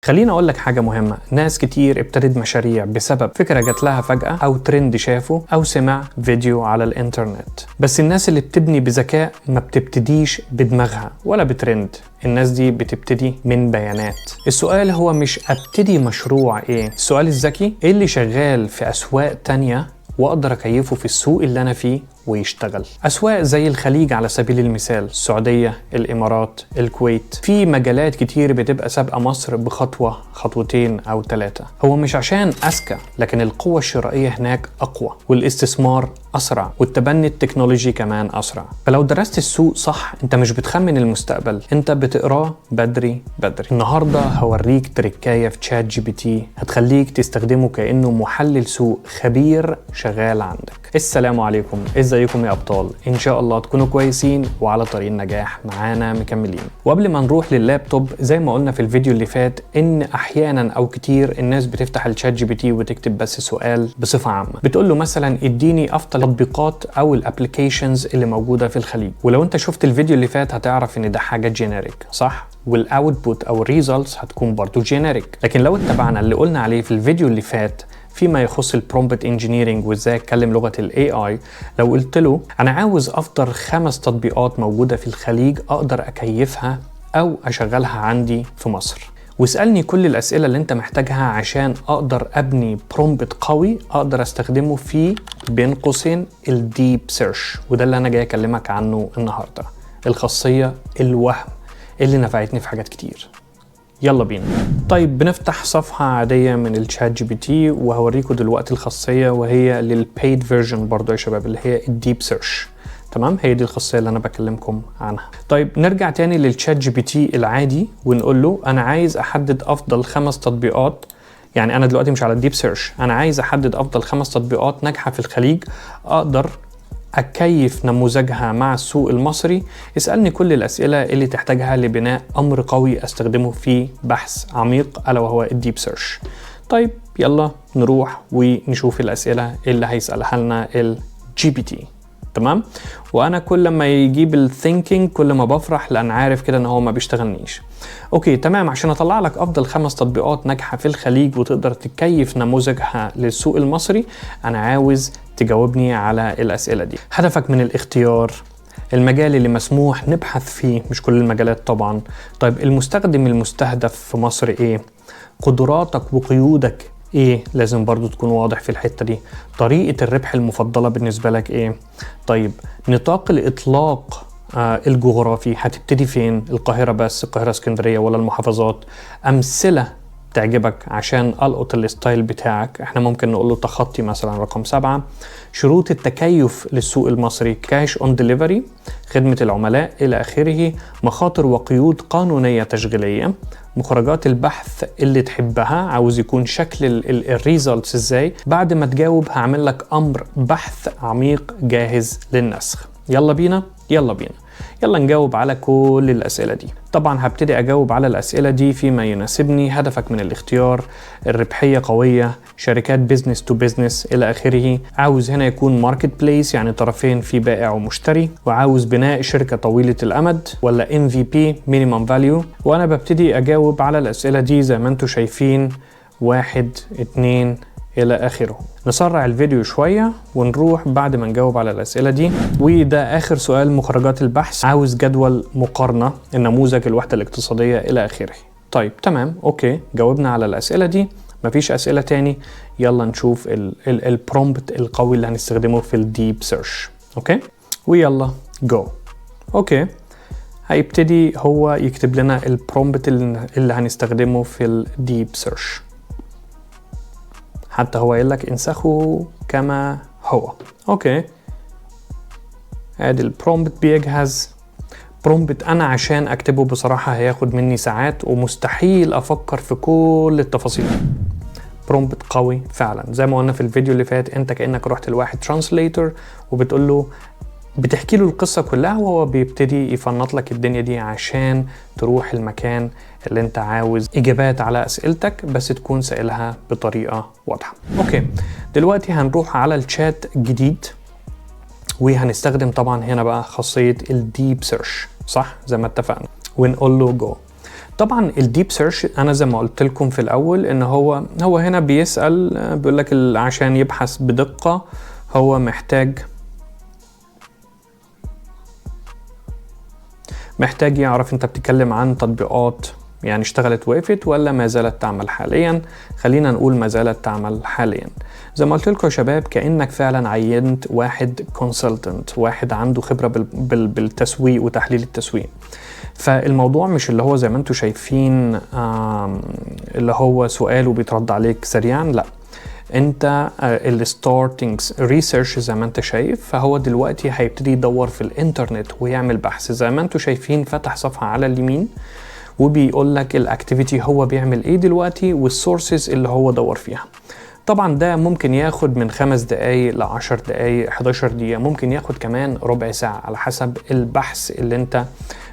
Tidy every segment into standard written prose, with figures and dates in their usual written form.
خليني اقول لك حاجة مهمة. ناس كتير ابتدت مشاريع بسبب فكرة جات لها فجأة او ترند شافه او سمع فيديو على الانترنت. بس الناس اللي بتبني بذكاء ما بتبتديش بدماغها ولا بترند. الناس دي بتبتدي من بيانات. السؤال هو مش ابتدي مشروع ايه، السؤال الذكي ايه اللي شغال في اسواق تانية واقدر اكيفه في السوق اللي انا فيه ويشتغل. اسواق زي الخليج على سبيل المثال، السعودية، الامارات، الكويت، في مجالات كتير بتبقى سابقة مصر بخطوة خطوتين او 3. هو مش عشان اذكى، لكن القوة الشرائية هناك اقوى والاستثمار اسرع والتبني التكنولوجي كمان اسرع. فلو درست السوق صح انت مش بتخمن المستقبل، انت بتقراه بدري. النهاردة هوريك تريكاية في تشات جي بي تي هتخليك تستخدمه كأنه محلل سوق خبير شغال عندك. السلام عليكم، ازيكم يا ابطال؟ ان شاء الله تكونوا كويسين وعلى طريق النجاح معانا مكملين. وقبل ما نروح لللابتوب، زي ما قلنا في الفيديو اللي فات ان احيانا او كتير الناس بتفتح الشات جي بي تي وتكتب بس سؤال بصفة عامة، بتقول له مثلا اديني افضل التطبيقات او الابليكيشنز اللي موجودة في الخليج. ولو انت شفت الفيديو اللي فات هتعرف ان ده حاجة جينيريك، صح؟ والاوتبوت او الريزلتس هتكون برضو جينيريك. لكن لو اتبعنا اللي قلنا عليه في الفيديو اللي فات فيما يخص البرومبت انجينيرنج وازاي اتكلم لغه الاي اي، لو قلت له انا عاوز افضل 5 تطبيقات موجوده في الخليج اقدر اكيفها او اشغلها عندي في مصر، واسالني كل الاسئله اللي انت محتاجها عشان اقدر ابني برومبت قوي اقدر استخدمه في بين قوسين الديب سيرش. وده اللي انا جاي اكلمك عنه النهارده، الخاصيه الوهم اللي نفعتني في حاجات كتير. يلا بينا. طيب بنفتح صفحة عادية من الشات جي بي تي وهوريكم دلوقتي الخاصية وهي للبيد فيرجن برضو يا شباب، اللي هي الديب سيرش. تمام، هي دي الخاصية اللي انا بكلمكم عنها. طيب نرجع تاني للشات جي بي تي العادي ونقول له انا عايز احدد افضل 5 تطبيقات. يعني انا دلوقتي مش على الديب سيرش، انا عايز احدد افضل 5 تطبيقات ناجحة في الخليج اقدر أكيف نموذجها مع السوق المصري. اسألني كل الأسئلة اللي تحتاجها لبناء أمر قوي أستخدمه في بحث عميق ألا وهو الديب سيرش. طيب يلا نروح ونشوف الأسئلة اللي هيسألها لنا الجي بي تي. تمام، وانا كل ما يجيب الثينكينج كل ما بفرح لان عارف كده ان هو ما بيشتغلنيش. اوكي تمام، عشان اطلع لك افضل 5 تطبيقات ناجحه في الخليج وتقدر تكيف نموذجها للسوق المصري، انا عاوز تجاوبني على الاسئله دي. هدفك من الاختيار، المجال اللي مسموح نبحث فيه، مش كل المجالات طبعا. طيب المستخدم المستهدف في مصر ايه؟ قدراتك وقيودك ايه؟ لازم برضو تكون واضح في الحتة دي. طريقة الربح المفضلة بالنسبة لك ايه؟ طيب نطاق الاطلاق الجغرافي، هتبتدي فين؟ القاهرة بس، القاهرة اسكندرية ولا المحافظات؟ امثلة تعجبك عشان القط الستايل بتاعك، احنا ممكن نقول له تخطي مثلا رقم 7. شروط التكيف للسوق المصري، كاش اون ديليفري، خدمة العملاء الى اخره. مخاطر وقيود قانونية تشغيلية. مخرجات البحث اللي تحبها، عاوز يكون شكل الريزلتس ازاي. بعد ما تجاوب هعمل لك امر بحث عميق جاهز للنسخ. يلا بينا يلا نجاوب على كل الأسئلة دي. طبعا هبتدي أجاوب على الأسئلة دي فيما يناسبني. هدفك من الاختيار، الربحية قوية، شركات بيزنس تو بيزنس إلى آخره. عاوز هنا يكون ماركت بليس، يعني طرفين في بائع ومشتري. وعاوز بناء شركة طويلة الأمد ولا MVP minimum value. وأنا ببتدي أجاوب على الأسئلة دي زي ما انتم شايفين، 1 2 إلى آخره. نسرع الفيديو شوية ونروح بعد ما نجاوب على الأسئلة دي. وده آخر سؤال، مخرجات البحث. عاوز جدول مقارنة، النموذج، الوحدة الاقتصادية إلى آخره. طيب تمام، أوكي، جاوبنا على الأسئلة دي، مفيش أسئلة تاني. يلا نشوف البرومبت القوي اللي هنستخدمه في الديب سيرش. أوكي، ويلا جو. أوكي، هيبتدي هو يكتب لنا البرومبت اللي هنستخدمه في الديب سيرش. حتى هو يقول لك انسخه كما هو. اوكي، ادي البرومبت بيجهز. برومبت انا عشان اكتبه بصراحة هياخد مني ساعات ومستحيل افكر في كل التفاصيل. برومبت قوي فعلا، زي ما قلنا في الفيديو اللي فات، انت كأنك رحت لواحد ترانسليتور وبتقول له، بتحكي له القصة كلها وهو بيبتدي يفنط لك الدنيا دي عشان تروح المكان اللي انت عاوز اجابات على اسئلتك، بس تكون سائلها بطريقة واضحة. اوكي، دلوقتي هنروح على الشات جديد وهنستخدم طبعا هنا بقى خاصية الديب سيرش، صح؟ زي ما اتفقنا، ونقول له جو. طبعا الديب سيرش انا زي ما قلت لكم في الاول ان هو هنا بيسأل، بيقول لك عشان يبحث بدقة هو محتاج يعرف انت بتتكلم عن تطبيقات يعني اشتغلت وقفت ولا ما زالت تعمل حاليا. خلينا نقول ما زالت تعمل حاليا. زي ما قلت لكم يا شباب، كأنك فعلا عينت واحد كونسلتنت، واحد عنده خبرة بالتسويق وتحليل التسويق. فالموضوع مش اللي هو زي ما انتم شايفين اللي هو سؤال وبيترد عليك سريعا، لا، انت الستارتنج ريسيرش زي ما انت شايف. فهو دلوقتي هيبتدي يدور في الانترنت ويعمل بحث. زي ما انتم شايفين فتح صفحة على اليمين وبيقول لك الاكتيفيتي هو بيعمل ايه دلوقتي والسورسز اللي هو دور فيها. طبعا ده ممكن ياخد من 5 دقايق ل 10 دقايق 11 دقيقة، ممكن ياخد كمان ربع ساعة على حسب البحث اللي انت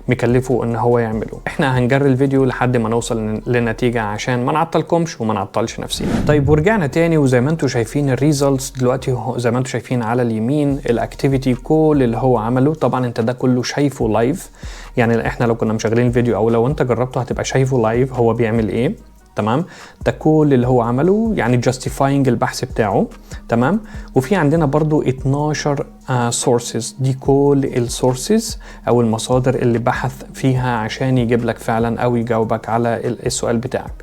مكلفه ان هو يعمله. احنا هنجري الفيديو لحد ما نوصل لنتيجة عشان ما نعطلكمش وما نعطلش نفسينا. طيب ورجعنا تاني، وزي ما انتم شايفين الريزلتس دلوقتي زي ما انتم شايفين على اليمين الاكتيفيتي كل اللي هو عمله. طبعا انت ده كله شايفه لايف، يعني احنا لو كنا مشغلين الفيديو او لو انت جربته هتبقى شايفه لايف هو بيعمل ايه. تمام، ده كل اللي هو عمله يعني justifying البحث بتاعه. تمام، وفي عندنا برضو 12 sources، دي كل السورسز او المصادر اللي بحث فيها عشان يجيب لك فعلا او يجاوبك على السؤال بتاعك.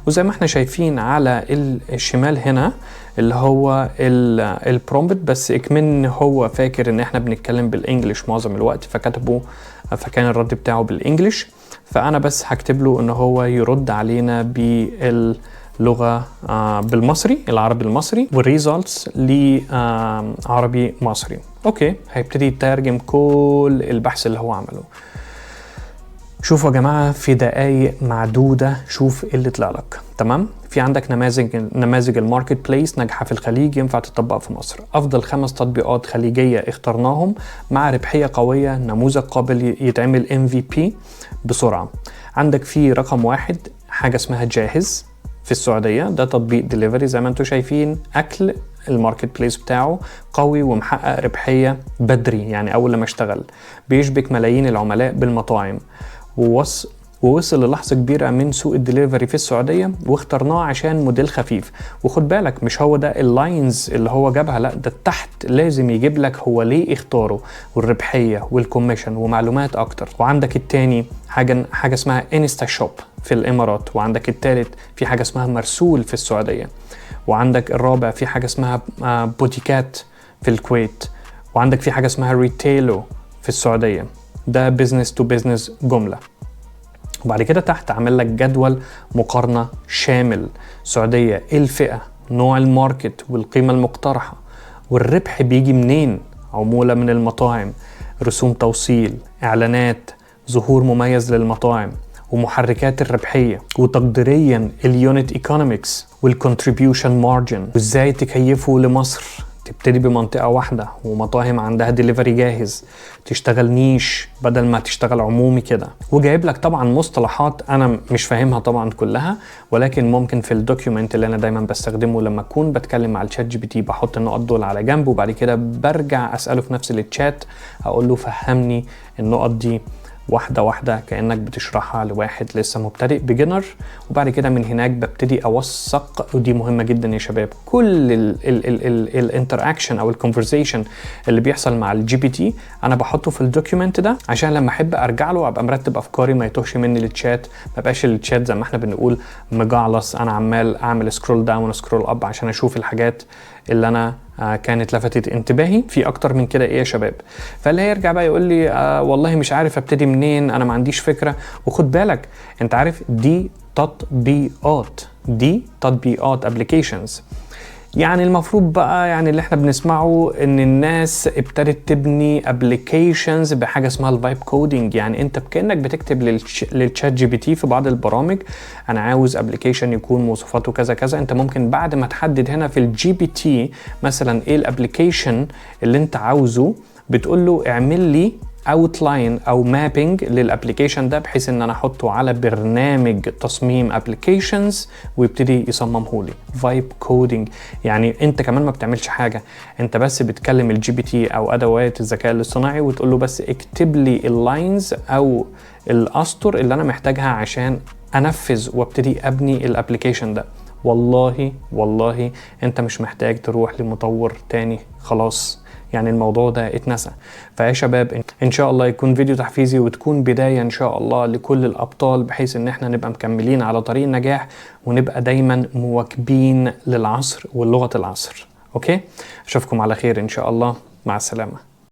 وزي ما احنا شايفين على الشمال هنا اللي هو البرومبت، بس اكمن هو فاكر ان احنا بنتكلم بالانجلش معظم الوقت فكتبه، فكان الرد بتاعه بالانجلش. فانا بس هكتب له ان هو يرد علينا باللغة بالمصري، العربي المصري، والريزلتس لعربي مصري. اوكي، هيبتدي يترجم كل البحث اللي هو عمله. شوفوا يا جماعة في دقايق معدودة شوف اللي طلع لك. تمام، في عندك نماذج الماركت بليس ناجحة في الخليج ينفع تطبق في مصر. أفضل 5 تطبيقات خليجية اخترناهم مع ربحية قوية، نموذج قابل يتعمل MVP بسرعة. عندك في رقم 1 حاجة اسمها جاهز في السعودية، ده تطبيق ديليفري زي ما انتم شايفين أكل. الماركت بليس بتاعه قوي ومحقق ربحية بدري، يعني أول لما اشتغل بيشبك ملايين العملاء بالمطاعم، ووصل للحظة كبيرة من سوق الدليفري في السعودية، واخترناه عشان موديل خفيف. وخد بالك مش هو ده اللاينز اللي هو جابها، لا ده تحت لازم يجيب لك هو ليه اختاره والربحية والكوميشن ومعلومات اكتر. وعندك التاني حاجة اسمها انستا شوب في الامارات، وعندك التالت في حاجة اسمها مرسول في السعودية، وعندك الرابع في حاجة اسمها بوتيكات في الكويت، وعندك في حاجة اسمها ريتيلو في السعودية. ده بيزنس تو بيزنس جملة. وبعد كده تحت عمل لك جدول مقارنة شامل، سعودية، الفئة، نوع الماركت، والقيمة المقترحة، والربح بيجي منين، عمولة من المطاعم، رسوم توصيل، اعلانات، ظهور مميز للمطاعم، ومحركات الربحية، وتقديريا اليونت ايكونومكس والكونتريبيوشن مارجن، وازاي تكيفه لمصر. تبتدي بمنطقة واحدة ومطاعم عندها ديليفري جاهز، تشتغل نيش بدل ما تشتغل عمومي كده. وجايب لك طبعا مصطلحات انا مش فاهمها طبعا كلها، ولكن ممكن في الدوكيومنت اللي انا دايما بستخدمه لما اكون بتكلم مع الشات جي بي تي بحط النقط دول على جنب، وبعد كده برجع اسأله في نفس التشات اقول له فهمني النقط دي واحدة واحدة كأنك بتشرحها لواحد لسه مبتدئ بيجنر. وبعد كده من هناك ببتدي أوثق، ودي مهمة جدا يا شباب، كل الانتراكشن أو الكونفرزيشن اللي بيحصل مع الجي بي تي أنا بحطه في الدوكيومنت ده عشان لما أحب أرجع له أبقى مرتب أفكاري، ما يتوهش مني التشات، ما بقاش التشات زي ما احنا بنقول مجعلص، أنا عمال أعمل سكرول داون سكرول أب عشان أشوف الحاجات اللي أنا كانت لفتت انتباهي. في اكتر من كده ايه يا شباب؟ فاللي هيرجع بقى يقول لي والله مش عارف ابتدي منين، انا ما عنديش فكرة. وخد بالك انت عارف دي تطبيقات applications، يعني المفروض بقى يعني اللي احنا بنسمعه ان الناس ابتدت تبني ابليكيشنز بحاجه اسمها الفايب كودينج. يعني انت كانك بتكتب للشات جي بي تي في بعض البرامج انا عاوز ابليكيشن يكون مواصفاته كذا كذا، انت ممكن بعد ما تحدد هنا في الجي بي تي مثلا ايه الابليكيشن اللي انت عاوزه، بتقول له اعمل لي اوتلاين او مابينج للابليكيشن ده، بحيث ان انا احطه على برنامج تصميم ابليكيشنز ويبتدي يصممه لي. فايب كودينج يعني انت كمان ما بتعملش حاجه، انت بس بتكلم الجي بي تي او ادوات الذكاء الاصطناعي وتقول له بس اكتب لي اللاينز او الاسطر اللي انا محتاجها عشان انفذ وابتدي ابني الابليكيشن ده. والله انت مش محتاج تروح لمطور تاني خلاص، يعني الموضوع ده اتنسى. فيا شباب ان شاء الله يكون فيديو تحفيزي وتكون بداية ان شاء الله لكل الابطال، بحيث ان احنا نبقى مكملين على طريق النجاح ونبقى دايما مواكبين للعصر ولغة العصر. اوكي، اشوفكم على خير ان شاء الله، مع السلامة.